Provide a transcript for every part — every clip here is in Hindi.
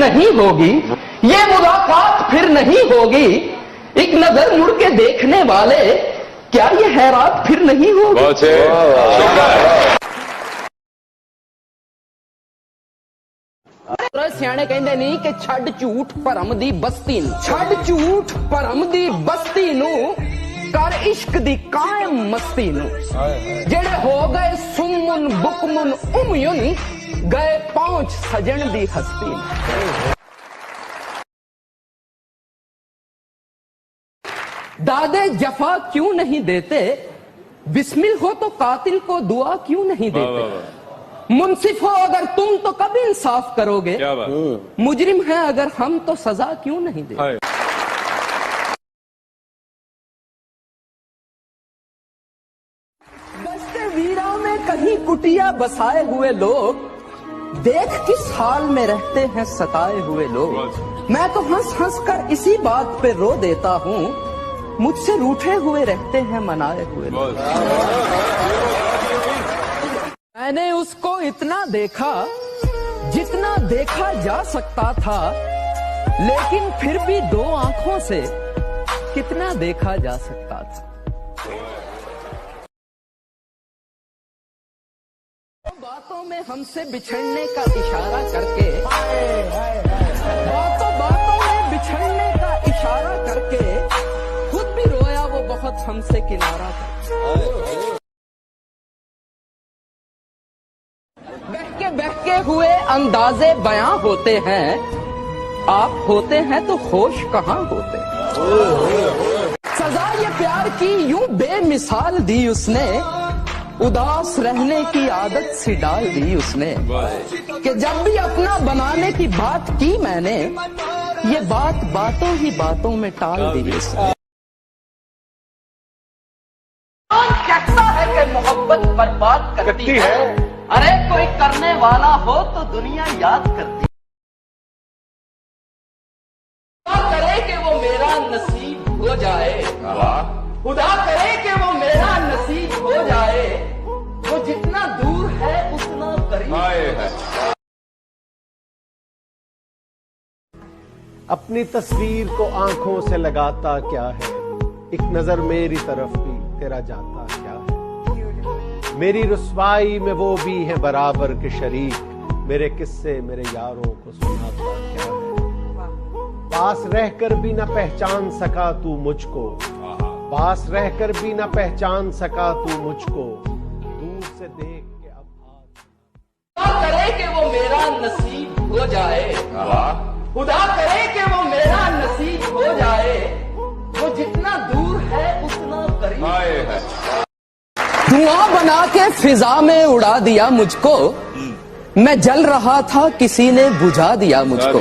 नहीं होगी, ये मुलाकात फिर नहीं होगी, एक नजर मुड़ के देखने वाले, क्या ये हैरात फिर नहीं होगी। सियाने कहंदे नहीं कि छड़ झूठ भरम दी बस्ती नूं, छड़ झूठ भरम दी बस्ती नूं, कर इश्क दी कायम मस्ती नूं। जेड़े हो गए सुमुन बुकमुन उमयुन, गए पहुंच सजन दी हस्ती नूं। दादे जफा क्यों नहीं देते, बिस्मिल हो तो कातिल को दुआ क्यों नहीं देते। मुंसिफ हो अगर तुम तो कब इंसाफ करोगे, मुजरिम है अगर हम तो सजा क्यों नहीं देते। बस्ते वीरा में कहीं कुटिया बसाए हुए लोग, देख किस हाल में रहते हैं सताए हुए लोग। मैं तो हंस हंस कर इसी बात पे रो देता हूँ, मुझसे रूठे हुए रहते हैं मनाए हुए लोग। मैंने उसको इतना देखा जितना देखा जा सकता था, लेकिन फिर भी दो आंखों से कितना देखा जा सकता था। बातों में हमसे बिछड़ने का इशारा करके, बातों में बिछड़ने का इशारा करके, खुद भी रोया वो बहुत हमसे किनारा करके। बहके हुए अंदाजे बयां होते हैं, आप होते हैं तो होश कहां होते। सजा ये प्यार की यूं बेमिसाल दी उसने, उदास रहने की आदत सी डाल दी उसने, कि जब भी अपना बनाने की बात की मैंने, ये बात बातों ही बातों में टाल दी उसने। कहता है कि मोहब्बत बर्बाद करती है, अरे कोई करने वाला हो तो दुनिया याद करती। खुदा करे कि वो मेरा नसीब हो जाए, खुदा करे कि वो मेरा नसीब हो जाए, वो जितना दूर है उतना करीब है। अपनी तस्वीर को आंखों से लगाता क्या है, एक नजर मेरी तरफ भी तेरा जाता क्या है। मेरी रुसवाई में वो भी है बराबर के शरीक, मेरे किस्से मेरे यारों को सुनाता क्या है। पास रहकर भी न पहचान सका तू मुझको, पास रहकर भी न पहचान सका तू मुझको, दूर से देख के अब खुदा करे कि वो मेरा नसीब हो जाए, खुदा करे कि वो मेरा नसीब हो जाए, वो जितना दूर है उतना करीब है। धुआं बना के फिजा में उड़ा दिया मुझको, मैं जल रहा था किसी ने बुझा दिया मुझको।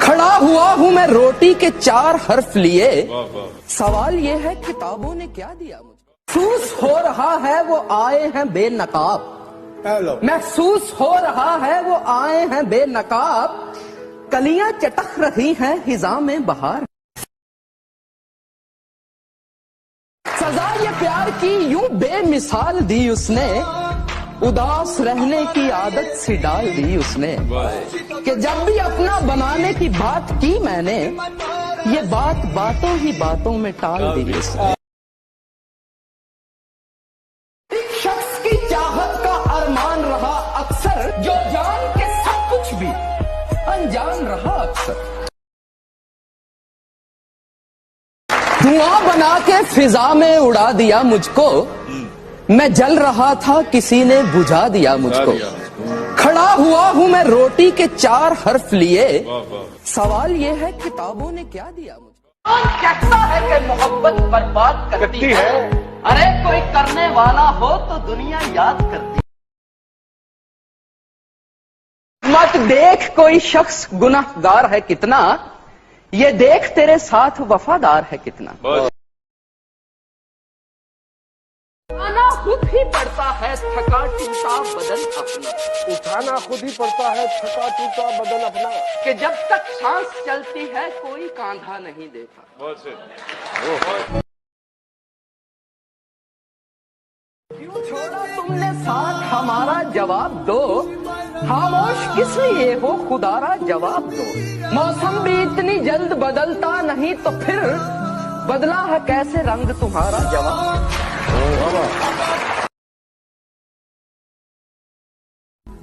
खड़ा हुआ हूँ मैं रोटी के 4 हर्फ लिए, सवाल ये है किताबों ने क्या दिया मुझको। महसूस हो रहा है वो आए हैं बेनकाब, महसूस हो रहा है वो आए हैं बेनकाब, कलियां चटक रही हैं हिजा में बहार। सजा ये प्यार की यूं बेमिसाल दी उसने, उदास रहने की आदत सी डाल दी उसने, कि जब भी अपना बनाने की बात की मैंने, ये बात बातों ही बातों में टाल दी उसने। एक शख्स की चाहत का अरमान रहा अक्सर, जो जान के सब कुछ भी अनजान रहा अक्सर। धुआं बना के फिजा में उड़ा दिया मुझको, मैं जल रहा था किसी ने बुझा दिया मुझको। खड़ा हुआ हूँ मैं रोटी के 4 हर्फ लिए, सवाल ये है किताबों ने क्या दिया मुझको। कौन कहता है कि मोहब्बत बर्बाद करती है, अरे कोई करने वाला हो तो दुनिया याद करती। मत देख कोई शख्स गुनाहगार है कितना, ये देख तेरे साथ वफादार है कितना। उठाना खुद ही पड़ता है थका टूटा बदन अपना, उठाना खुद ही पड़ता है थका टूटा बदन अपना, कि जब तक सांस चलती है कोई कांधा नहीं देता। क्यों छोड़ा तुमने साथ हमारा जवाब दो, खामोश किस लिए हो खुदारा जवाब दो। मौसम भी इतनी जल्द बदलता नहीं तो फिर बदला है कैसे रंग तुम्हारा जवाब।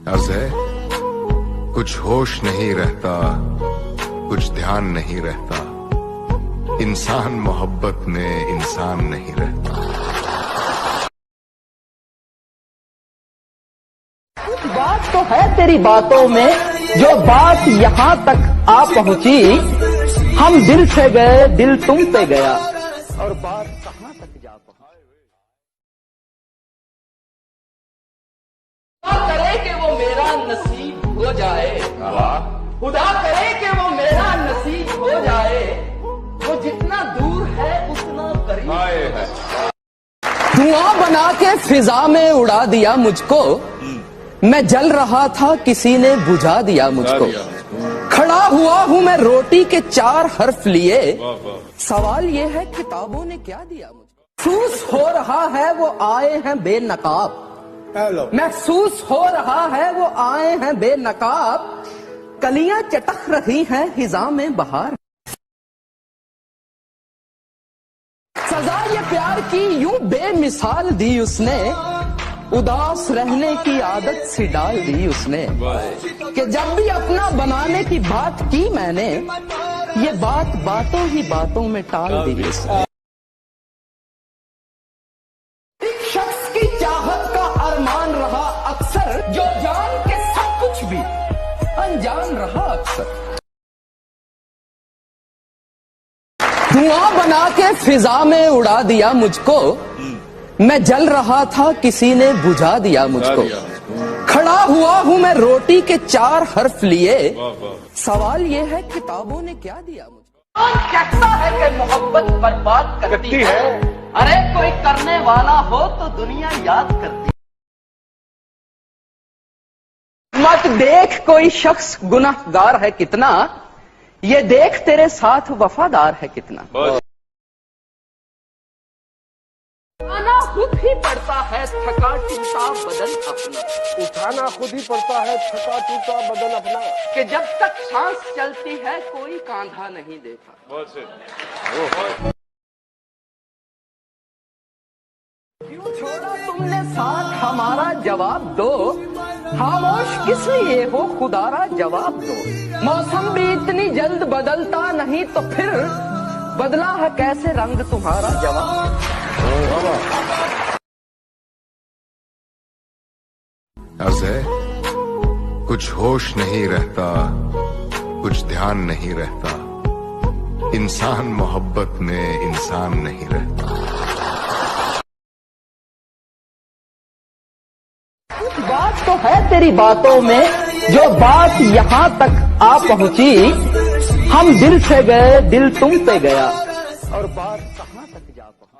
अर्ज है कुछ होश नहीं रहता, कुछ ध्यान नहीं रहता, इंसान मोहब्बत में इंसान नहीं रहता। कुछ बात तो है तेरी बातों में, जो बात यहाँ तक आ पहुंची। हम दिल से गए, दिल तुम पे गया, और बात कहाँ तक जा पहुंची। खुदा करे कि वो मेरा नसीब हो जाए, खुदा करे कि वो मेरा नसीब हो जाए, वो जितना दूर है उतना करीब है। धुआं बना के फिजा में उड़ा दिया मुझको, मैं जल रहा था किसी ने बुझा दिया मुझको। खड़ा हुआ हूं मैं रोटी के 4 हर्फ लिए, सवाल ये है किताबों ने क्या दिया मुझको। महसूस हो रहा है वो आए हैं बेनकाब, महसूस हो रहा है वो आए हैं बेनकाब, कलियां चटक रही हैं हिजा में बहार। सजा ये प्यार की यूं बेमिसाल दी उसने, उदास रहने की आदत सी डाल दी उसने, कि जब भी अपना बनाने की बात की मैंने, ये बात बातों ही बातों में टाल दी उसने। एक शख्स की चाहत का अरमान रहा अक्सर, जो जान के सब कुछ भी अनजान रहा अक्सर। धुआं बना के फिजा में उड़ा दिया मुझको, मैं जल रहा था किसी ने बुझा दिया मुझको। खड़ा हुआ हूं मैं रोटी के 4 हर्फ लिए, सवाल ये है किताबों ने क्या दिया मुझको। कौन कहता है कि मोहब्बत बर्बाद करती है, अरे कोई करने वाला हो तो दुनिया याद करती। मत देख कोई शख्स गुनाहगार है कितना, ये देख तेरे साथ वफादार है कितना। उठाना खुद ही पड़ता है थका टूटा बदन अपना, उठाना खुद ही पड़ता है थका टूटा बदन अपना, कि जब तक सांस चलती है कोई कांधा नहीं देखा। क्यों छोड़ा तुमने साथ हमारा जवाब दो, खामोश किस लिए हो खुदारा जवाब दो। मौसम भी इतनी जल्द बदलता नहीं तो फिर बदला है कैसे रंग तुम्हारा जवाब। अर्ज है कुछ होश नहीं रहता, कुछ ध्यान नहीं रहता, इंसान मोहब्बत में इंसान नहीं रहता। कुछ बात तो है तेरी बातों में, जो बात यहाँ तक आ पहुंची। हम दिल से गए, दिल तुम पे गया, और बात कहाँ तक जा पहुंची।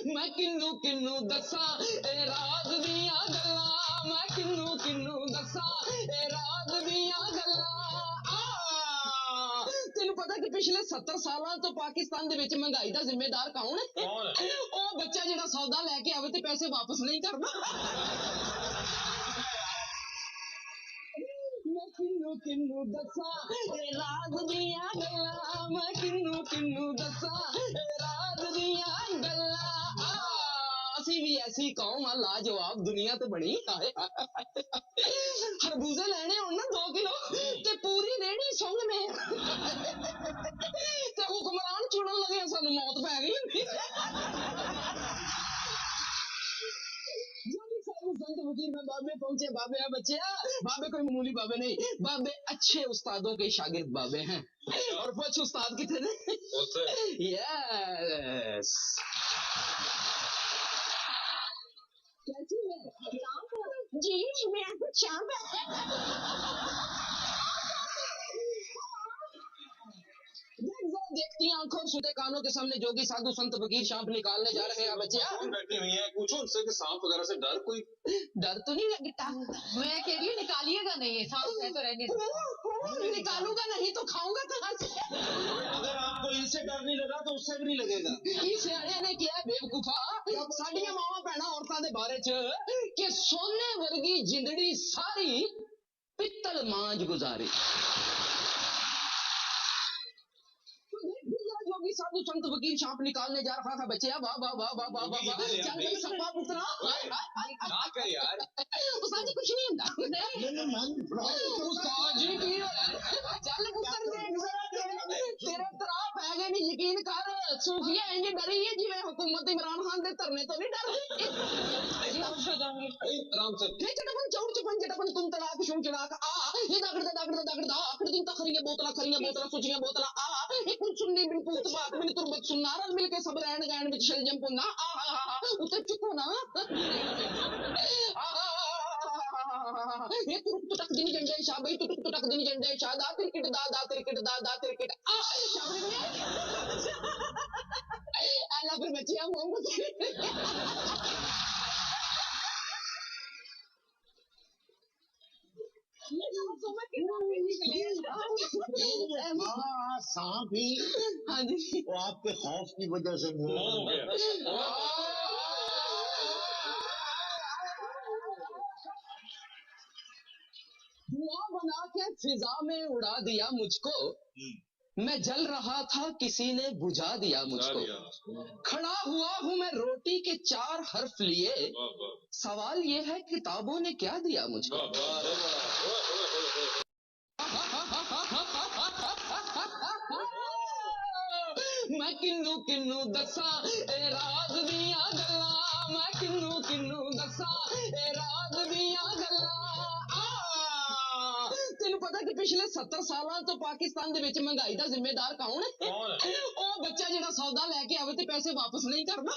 मैं किन्नू किन्नू दसा ए राज दिया गल्ला, मैं किन्नू किन्नू दसा ए राज दिया गल्ला। तेनू पता कि पिछले 70 सालों तो पाकिस्तान दे विच महंगाई दा जिम्मेदार कौन है? ओ बच्चा जिहड़ा सौदा लैके आवे ते पैसे वापस नहीं करदा। मैं किन्नू किन्नू दसा ए राज दिया गल्ला, मैं किन्नू किन्नू दसा ए राज दिया गल्ला। असी भी ऐसी कौम आ लाजवाब दुनिया तो बनी। खरबूजे लेने हो ना 2 किलो ते पूरी रेहड़ी सुंग में ते हुक्मरान चुनन लगे सानू मौत पै गई होंदी। संत फकीर में बाबे पहुंचे, बाबे है बच्चिया, बाबे कोई मामूली बाबे नहीं, बाबे अच्छे उस्तादों के शागिर्द बाबे हैं। और कुछ उस्ताद कितने ने? यस कैसी है जी, मैं कुछ देखती आंखों और सुते कानों के सामने जोगी साधु संत फकीर सांप निकालने जा रहे हैं बच्चिया। बैठी हुई है, पूछो उनसे कि सांप वगैरह से डर तो नहीं लगता। मैं कह रही हूँ निकालिएगा नहीं, सांप है तो रहने दो। निकालूंगा नहीं तो खाऊंगा कहाँ से? अगर आपको इनसे डर नहीं लगा तो उससे भी नहीं लगेगा। इस सियाने ने किया बेवकूफा साडियां मावां भैणां औरतां दे बारे च कि सोने वर्गी जिंदड़ी सारी पित्तल मांझ गुजारी। जोगी साधु संत फकीर सांप निकालने जा रहा था बच्चे। वाह वाह वाह वाह वाह वाह वाह चल भाई सप्पा पुत्रा ना कर यार। उस्ताद जी कुछ नहीं हुंदा उस्ताद जी की चल पुत्तर देख जरा तेरे तरा पै गए नहीं यकीन कर सूफिया इंज डरी है जिवें हुकूमत इमरान खान दे धरने तो नहीं डरदी। आराम से हे चटपन चौड़ चपन चटपन तुम तलाक शुम चड़ाक आ ये दागड़ आखड़ दिन तक खरियां बोतला सुचियां बोतला आ ये कुछ सुननी बिल्कुल बात मैंने तुरबत सुनना रल मिल के सब रहन गैन विच शलजम पुन्ना आ उते चुको ना ये तुरुक तुटक दिन जंडे शाह भाई तुटक तुटक दिन जंडे शाह दा क्रिकेट दा क्रिकेट दा क्रिकेट आ शाबाश आला फिर बच्चियां मोहब्बत हाँ सांप ही हाँ जी वो आपके खौफ की वजह से मुंह हो गया। धुआं बना के फिजा में उड़ा दिया मुझको मैं जल रहा था किसी ने बुझा दिया मुझको खड़ा हुआ हूं मैं रोटी के 4 हर्फ लिए सवाल ये है किताबों ने क्या दिया मुझको मैं किन्नू किन्नू दसा ए राज दियां गल्लां मैं किन्नू किन्नू दसा ए राज दियां गल्लां तेनू पता कि पिछले 70 सालां तो पाकिस्तान दे विच महंगाई दा जिम्मेदार कौन है ओ बच्चा जेड़ा सौदा लेके आवे ते पैसे वापस नहीं करदा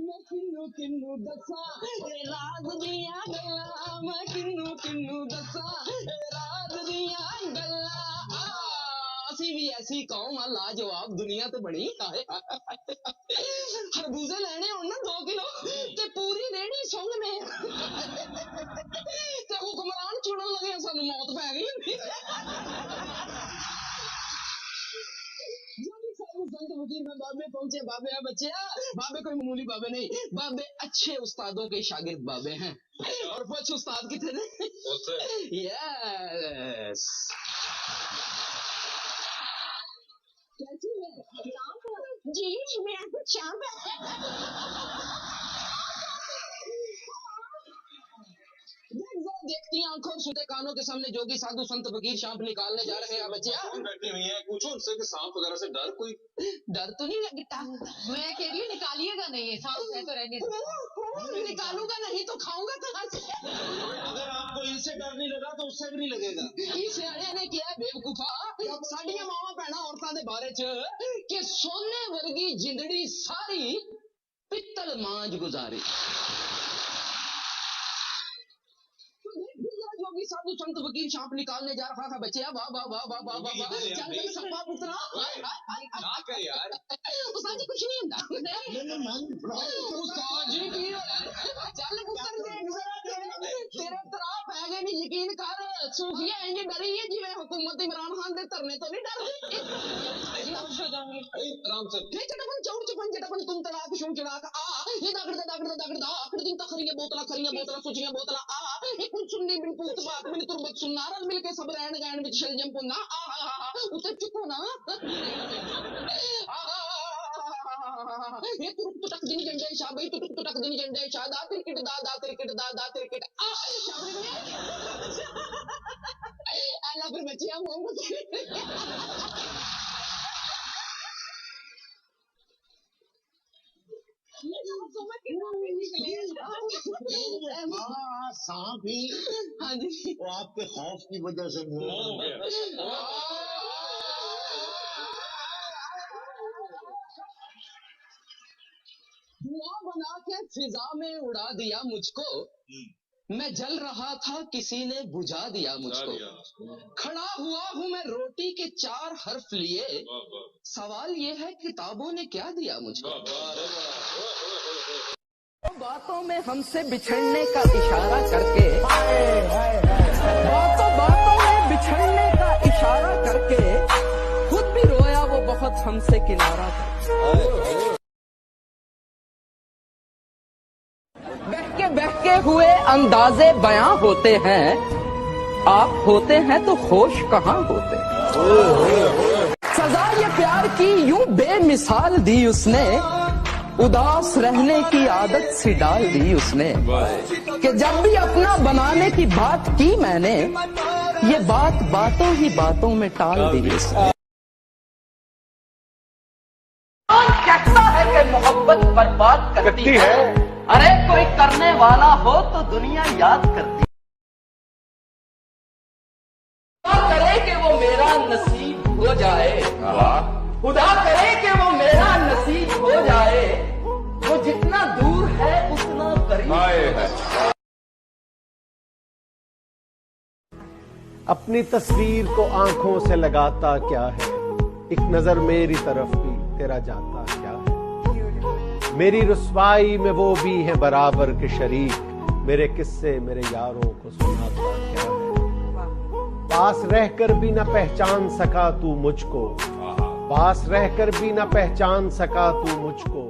मैं किन्नू किन्नू दसा ए राज दियां गल्लां मैं किन्नू किन्नू दसा ए राज दियां गल्लां ਅਸੀਂ ਵੀ ਐਸੀ ਕੌਮ ਆ ਲਾਜਵਾਬ ਦੁਨੀਆ ਤੇ ਬਣੀ ਖਰਬੂਜ਼ੇ ਲੈਣੇ ਹੋਣ ਨਾ 2 ਕਿਲੋ ਤੇ ਪੂਰੀ ਰੇੜੀ ਸੁੰਘ ਨੇ ਤੇ ਹੁਕਮਰਾਨ ਚੁਣਨ ਲੱਗੇ ਸਾਨੂੰ ਮੌਤ ਪੈ ਗਈ संत फकीर में बाबे पहुंचे बाबे हैं बच्चे बाबे कोई मामूली बाबे नहीं बाबे अच्छे उस्तादों के शागिर्द बाबे हैं और कुछ उस्ताद कितने ने यस कैसी है जी मेरा कुछ शाम है देखती आंखों सुनते कानों के सामने जोगी साधु संत फकीर सांप निकालने जा रहे हैं बच्चे बैठी हुई है पूछो उनसे कि सांप वगैरह से डर कोई डर तो नहीं लगता मैं कह रही हूँ निकालिएगा नहीं सांप है तो रहने निकालूंगा नहीं तो खाऊंगा कहाँ से अगर आपको इनसे डर नहीं लगा तो उससे भी नहीं लगेगा इस सियाने ने किया बेवकूफा साडियां मावां भैणां औरतां दे बारे च कि सोने वर्गी जिंदड़ी सारी पित्तल मांझ गुजारी जोगी साधु संत फकीर सांप निकालने जा रहा था बच्चे वाह वाह वाह वाह वाह वाह चल भाई सप्पा पुत्रा ना कर यार। उस्ताद जी कुछ नहीं हुंदा उस्ताद जी की चल पुत्तर देख जरा तेरे तरा पै गए नहीं यकीन कर सूफिया इंज डरी है जिवें हुकूमत इमरान खान दे धरने तो नहीं डरदी आराम से हे चटपन चौड़ चपन चटपन तुम तलाक शुम चड़ाक आ ये दागड़ आखड़ दिन तक खरियां बोतला सुचियां बोतला आ ये कुछ सुननी बिल्कुल बात मैंने तुरबत सुनना रल मिल के सब रहन गैन विच शलजम पुन्ना उते चुको ना ये तुरुक तुटक दिन जंडे शाह भाई तुटक तुटक दिन जंडे शाह दा क्रिकेट दा क्रिकेट आ शाबाश आला फिर बच्चियां मोहब्बत हाँ सांप ही हाँ जी वो आपके खौफ की वजह से मुंह हो गया। धुआं बना के फिजा में उड़ा दिया मुझको मैं जल रहा था किसी ने बुझा दिया मुझको खड़ा हुआ हूं मैं रोटी के 4 हर्फ लिए सवाल ये है किताबों ने क्या दिया मुझको बातों में हमसे बिछड़ने का इशारा करके, बातों बातों में बिछड़ने का इशारा करके खुद भी रोया वो बहुत हमसे किनारा करके। बहके हुए अंदाजे बयां होते हैं, आप होते हैं तो होश कहाँ होते हैं। सजा ये प्यार की यूं बेमिसाल दी उसने, उदास रहने की आदत सी डाल दी उसने, कि जब भी अपना बनाने की बात की मैंने, ये बात बातों ही बातों में टाल दी उसने। कौन कहता है कि मोहब्बत बर्बाद करती है? अरे कोई करने वाला हो तो दुनिया याद करती। खुदा करे कि वो मेरा नसीब हो जाए, खुदा करे कि वो मेरा नसीब हो जाए, वो जितना दूर है उतना करीब है। अपनी तस्वीर को आंखों से लगाता क्या है, एक नजर मेरी तरफ भी तेरा जाता क्या है। मेरी रुसवाई में वो भी है बराबर के शरीक, मेरे किस्से मेरे यारों को सुनाता क्या है। पास रहकर भी न पहचान सका तू मुझको, पास रहकर भी न पहचान सका तू मुझको।